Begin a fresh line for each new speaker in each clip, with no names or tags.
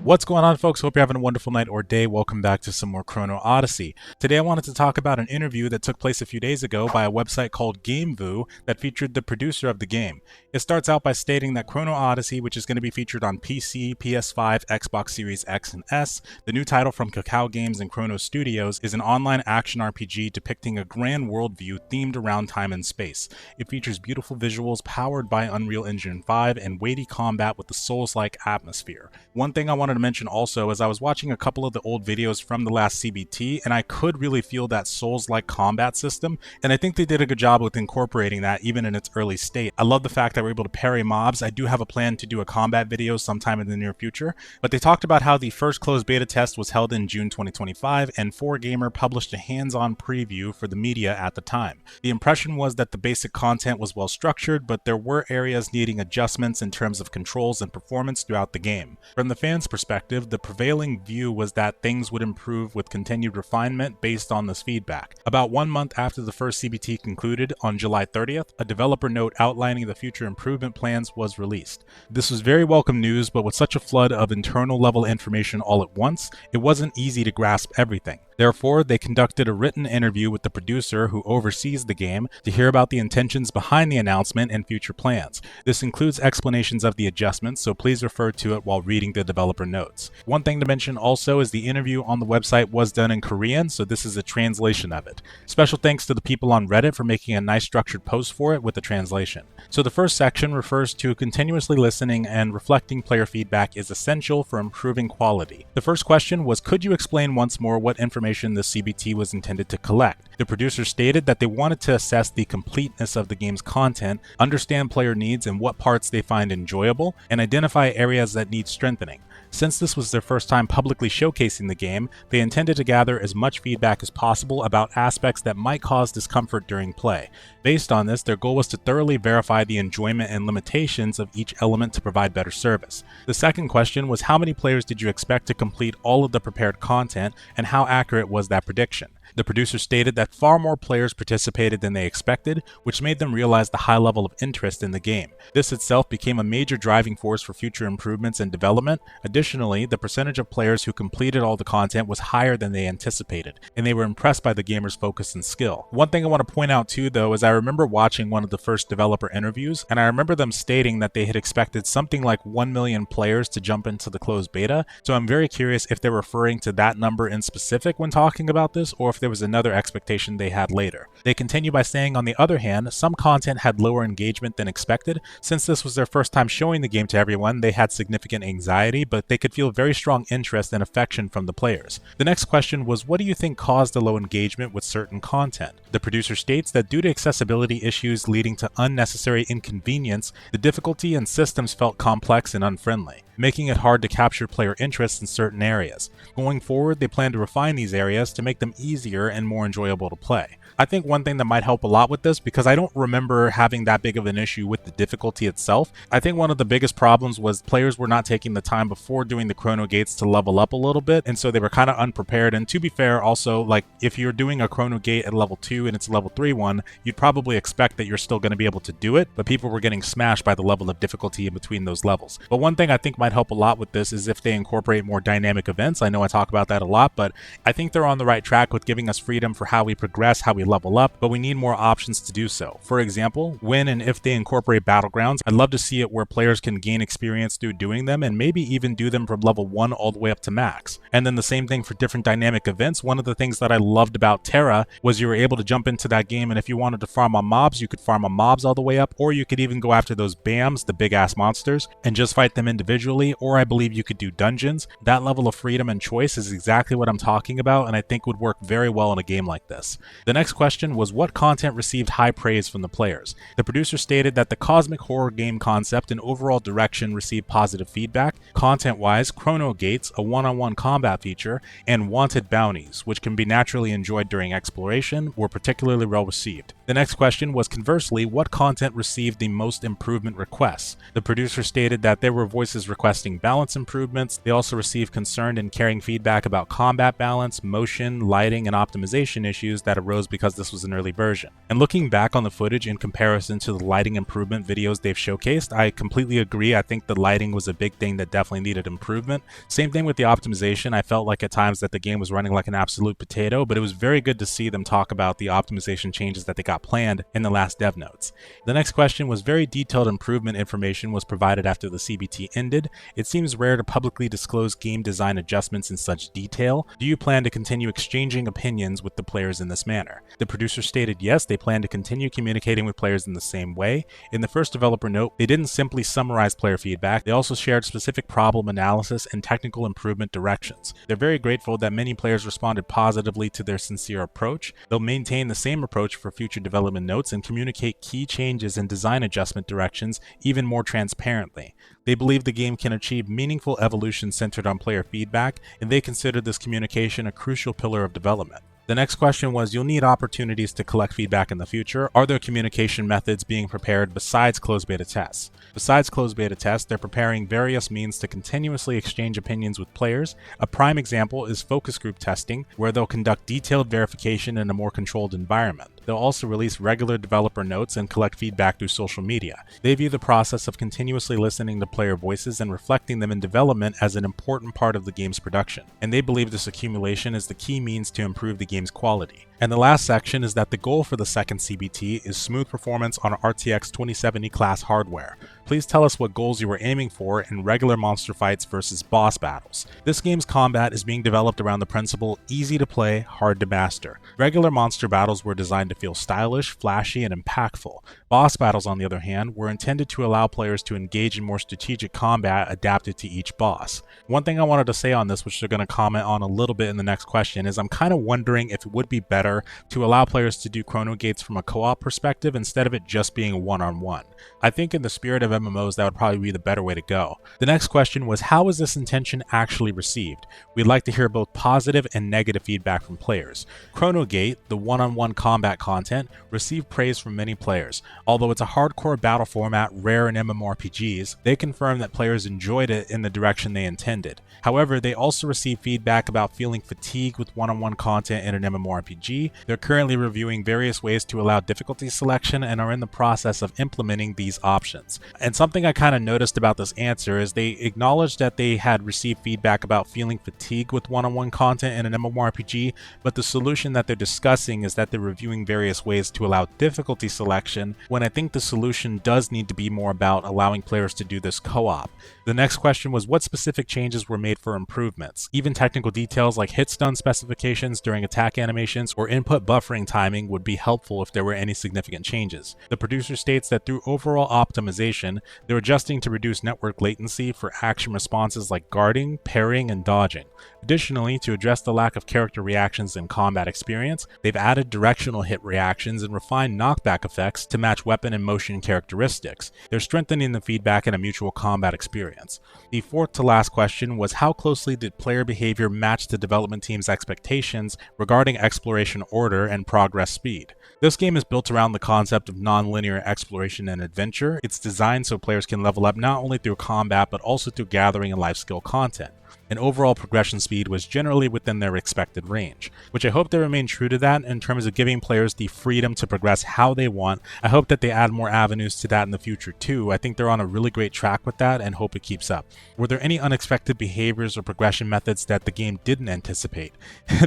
What's going on, folks? Hope you're having a wonderful night or day. Welcome back to some more Chrono Odyssey. Today I wanted to talk about an interview that took place a few days ago by a website called GameVU that featured the producer of the game. It starts out by stating that Chrono Odyssey, which is going to be featured on PC, PS5, Xbox Series X and S, the new title from Cacao Games and Chrono Studios, is an online action RPG depicting a grand worldview themed around time and space. It features beautiful visuals powered by Unreal Engine 5 and weighty combat with a Souls-like atmosphere. One thing I wanted to mention also is I was watching a couple of the old videos from the last CBT and I could really feel that Souls-like combat system, and I think they did a good job with incorporating that even in its early state. I love the fact that we're able to parry mobs. I do have a plan to do a combat video sometime in the near future, but they talked about how the first closed beta test was held in June 2025 and 4Gamer published a hands-on preview for the media at the time. The impression was that the basic content was well structured, but there were areas needing adjustments in terms of controls and performance throughout the game. From the fans' perspective, the prevailing view was that things would improve with continued refinement based on this feedback. About 1 month after the first CBT concluded, on July 30th, a developer note outlining the future improvement plans was released. This was very welcome news, but with such a flood of internal level information all at once, it wasn't easy to grasp everything. Therefore, they conducted a written interview with the producer who oversees the game to hear about the intentions behind the announcement and future plans. This includes explanations of the adjustments, so please refer to it while reading the developer notes. One thing to mention also is the interview on the website was done in Korean, so this is a translation of it. Special thanks to the people on Reddit for making a nice structured post for it with the translation. So the first section refers to continuously listening and reflecting player feedback is essential for improving quality. The first question was, could you explain once more what information the CBT was intended to collect? The producer stated that they wanted to assess the completeness of the game's content, understand player needs and what parts they find enjoyable, and identify areas that need strengthening. Since this was their first time publicly showcasing the game, they intended to gather as much feedback as possible about aspects that might cause discomfort during play. Based on this, their goal was to thoroughly verify the enjoyment and limitations of each element to provide better service. The second question was, how many players did you expect to complete all of the prepared content, and how accurate was that prediction? The producer stated that far more players participated than they expected, which made them realize the high level of interest in the game. This itself became a major driving force for future improvements and development. Additionally, the percentage of players who completed all the content was higher than they anticipated, and they were impressed by the gamers' focus and skill. One thing I want to point out too, though, is I remember watching one of the first developer interviews, and I remember them stating that they had expected something like 1 million players to jump into the closed beta, so I'm very curious if they're referring to that number in specific when talking about this, or if there was another expectation they had later. They continue by saying, on the other hand, some content had lower engagement than expected. Since this was their first time showing the game to everyone, they had significant anxiety, but they could feel very strong interest and affection from the players. The next question was, what do you think caused the low engagement with certain content? The producer states that due to accessibility issues leading to unnecessary inconvenience, the difficulty and systems felt complex and unfriendly, making it hard to capture player interest in certain areas. Going forward, they plan to refine these areas to make them easier and more enjoyable to play. I think one thing that might help a lot with this, because I don't remember having that big of an issue with the difficulty itself, I think one of the biggest problems was players were not taking the time before doing the chrono gates to level up a little bit, and so they were kind of unprepared. And to be fair, also, like, if you're doing a chrono gate at level 2 and it's a level 3 one, you'd probably expect that you're still going to be able to do it, but people were getting smashed by the level of difficulty in between those levels. But one thing I think might help a lot with this is if they incorporate more dynamic events. I know I talk about that a lot, but I think they're on the right track with giving us freedom for how we progress, how we level up, but we need more options to do so. For example, when and if they incorporate battlegrounds, I'd love to see it where players can gain experience through doing them and maybe even do them from level 1 all the way up to max. And then the same thing for different dynamic events. One of the things that I loved about Terra was you were able to jump into that game, and if you wanted to farm on mobs, you could farm on mobs all the way up, or you could even go after those BAMs, the big ass monsters, and just fight them individually, or I believe you could do dungeons. That level of freedom and choice is exactly what I'm talking about, and I think would work very well in a game like this. The next question was, what content received high praise from the players? The producer stated that the cosmic horror game concept and overall direction received positive feedback. Content-wise, chrono gates, a one-on-one combat feature, and wanted bounties, which can be naturally enjoyed during exploration, were particularly well received. The next question was, conversely, what content received the most improvement requests? The producer stated that there were voices requesting requesting balance improvements. They also received concerned and caring feedback about combat balance, motion, lighting, and optimization issues that arose because this was an early version. And looking back on the footage in comparison to the lighting improvement videos they've showcased, I completely agree. I think the lighting was a big thing that definitely needed improvement. Same thing with the optimization. I felt like at times that the game was running like an absolute potato, but it was very good to see them talk about the optimization changes that they got planned in the last dev notes. The next question was very detailed improvement information was provided after the CBT ended. It seems rare to publicly disclose game design adjustments in such detail. Do you plan to continue exchanging opinions with the players in this manner? The producer stated yes, they plan to continue communicating with players in the same way. In the first developer note, they didn't simply summarize player feedback, they also shared specific problem analysis and technical improvement directions. They're very grateful that many players responded positively to their sincere approach. They'll maintain the same approach for future development notes and communicate key changes and design adjustment directions even more transparently. They believe the game can achieve meaningful evolution centered on player feedback, and they consider this communication a crucial pillar of development. The next question was, you'll need opportunities to collect feedback in the future. Are there communication methods being prepared besides closed beta tests? Besides closed beta tests, they're preparing various means to continuously exchange opinions with players. A prime example is focus group testing, where they'll conduct detailed verification in a more controlled environment. They'll also release regular developer notes and collect feedback through social media. They view the process of continuously listening to player voices and reflecting them in development as an important part of the game's production, and they believe this accumulation is the key means to improve the game's quality. And the last section is that the goal for the second CBT is smooth performance on RTX 2070 class hardware. Please tell us what goals you were aiming for in regular monster fights versus boss battles. This game's combat is being developed around the principle easy to play, hard to master. Regular monster battles were designed to feel stylish, flashy, and impactful. Boss battles, on the other hand, were intended to allow players to engage in more strategic combat adapted to each boss. One thing I wanted to say on this, which they're going to comment on a little bit in the next question, is I'm kind of wondering if it would be better to allow players to do chrono gates from a co-op perspective instead of it just being a one-on-one. I think in the spirit of MMOs, that would probably be the better way to go. The next question was, how was this intention actually received? We'd like to hear both positive and negative feedback from players. Chrono Gate, the one-on-one combat content, received praise from many players. Although it's a hardcore battle format rare in MMORPGs, they confirmed that players enjoyed it in the direction they intended. However, they also received feedback about feeling fatigued with one-on-one content in an MMORPG. They're currently reviewing various ways to allow difficulty selection and are in the process of implementing these options. And something I kind of noticed about this answer is they acknowledged that they had received feedback about feeling fatigued with one-on-one content in an MMORPG, but the solution that they're discussing is that they're reviewing various ways to allow difficulty selection, when I think the solution does need to be more about allowing players to do this co-op. The next question was, what specific changes were made for improvements? Even technical details like hit stun specifications during attack animations or input buffering timing would be helpful if there were any significant changes. The producer states that through overall optimization, they're adjusting to reduce network latency for action responses like guarding, parrying, and dodging. Additionally, to address the lack of character reactions in combat experience, they've added directional hit reactions and refined knockback effects to match weapon and motion characteristics. They're strengthening the feedback in a mutual combat experience. The fourth to last question was, how closely did player behavior match the development team's expectations regarding exploration order and progress speed? This game is built around the concept of non-linear exploration and adventure. It's designed so players can level up not only through combat but also through gathering and life skill content. And overall progression speed was generally within their expected range, which I hope they remain true to that in terms of giving players the freedom to progress how they want. I hope that they add more avenues to that in the future too. I think they're on a really great track with that and hope it keeps up. Were there any unexpected behaviors or progression methods that the game didn't anticipate?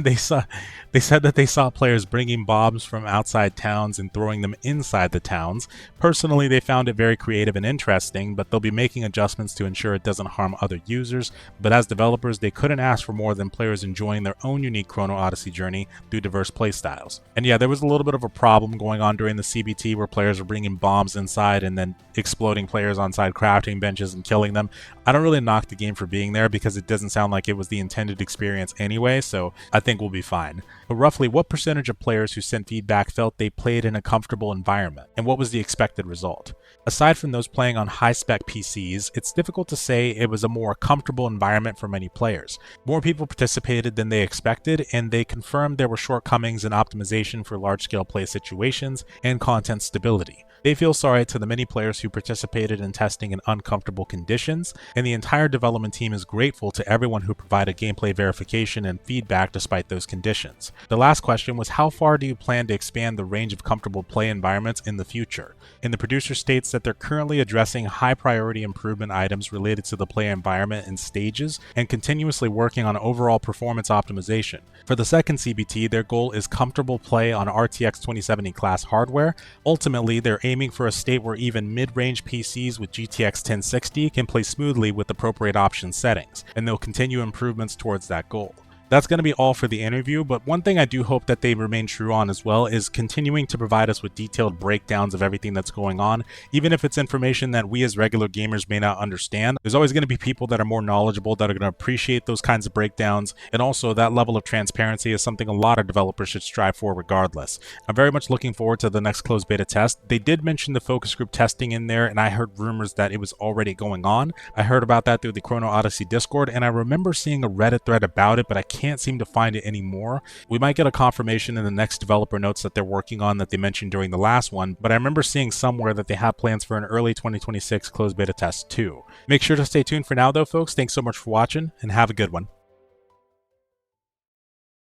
They said that they saw players bringing bombs from outside towns and throwing them inside the towns. Personally, they found it very creative and interesting, but they'll be making adjustments to ensure it doesn't harm other users. But as developers, they couldn't ask for more than players enjoying their own unique Chrono Odyssey journey through diverse playstyles. And yeah, there was a little bit of a problem going on during the CBT where players were bringing bombs inside and then exploding players on side crafting benches and killing them. I don't really knock the game for being there because it doesn't sound like it was the intended experience anyway, so I think we'll be fine. But roughly, what percentage of players who sent feedback felt they played in a comfortable environment, and what was the expected result? Aside from those playing on high-spec PCs, it's difficult to say it was a more comfortable environment for many players. More people participated than they expected, and they confirmed there were shortcomings in optimization for large-scale play situations and content stability. They feel sorry to the many players who participated in testing in uncomfortable conditions, and the entire development team is grateful to everyone who provided gameplay verification and feedback despite those conditions. The last question was, how far do you plan to expand the range of comfortable play environments in the future? And the producer states that they're currently addressing high-priority improvement items related to the play environment and stages, and continuously working on overall performance optimization. For the second CBT, their goal is comfortable play on RTX 2070 class hardware. Ultimately, they're aiming for a state where even mid-range PCs with GTX 1060 can play smoothly with appropriate option settings, and they'll continue improvements towards that goal. That's going to be all for the interview, but one thing I do hope that they remain true on as well is continuing to provide us with detailed breakdowns of everything that's going on. Even if it's information that we as regular gamers may not understand, there's always going to be people that are more knowledgeable that are going to appreciate those kinds of breakdowns, and also that level of transparency is something a lot of developers should strive for regardless. I'm very much looking forward to the next closed beta test. They did mention the focus group testing in there, and I heard rumors that it was already going on. I heard about that through the Chrono Odyssey Discord, and I remember seeing a Reddit thread about it, but I can't seem to find it anymore. We might get a confirmation in the next developer notes that they're working on that they mentioned during the last one, but I remember seeing somewhere that they have plans for an early 2026 closed beta test too. Make sure to stay tuned for now though, folks. Thanks so much for watching, and have a good one.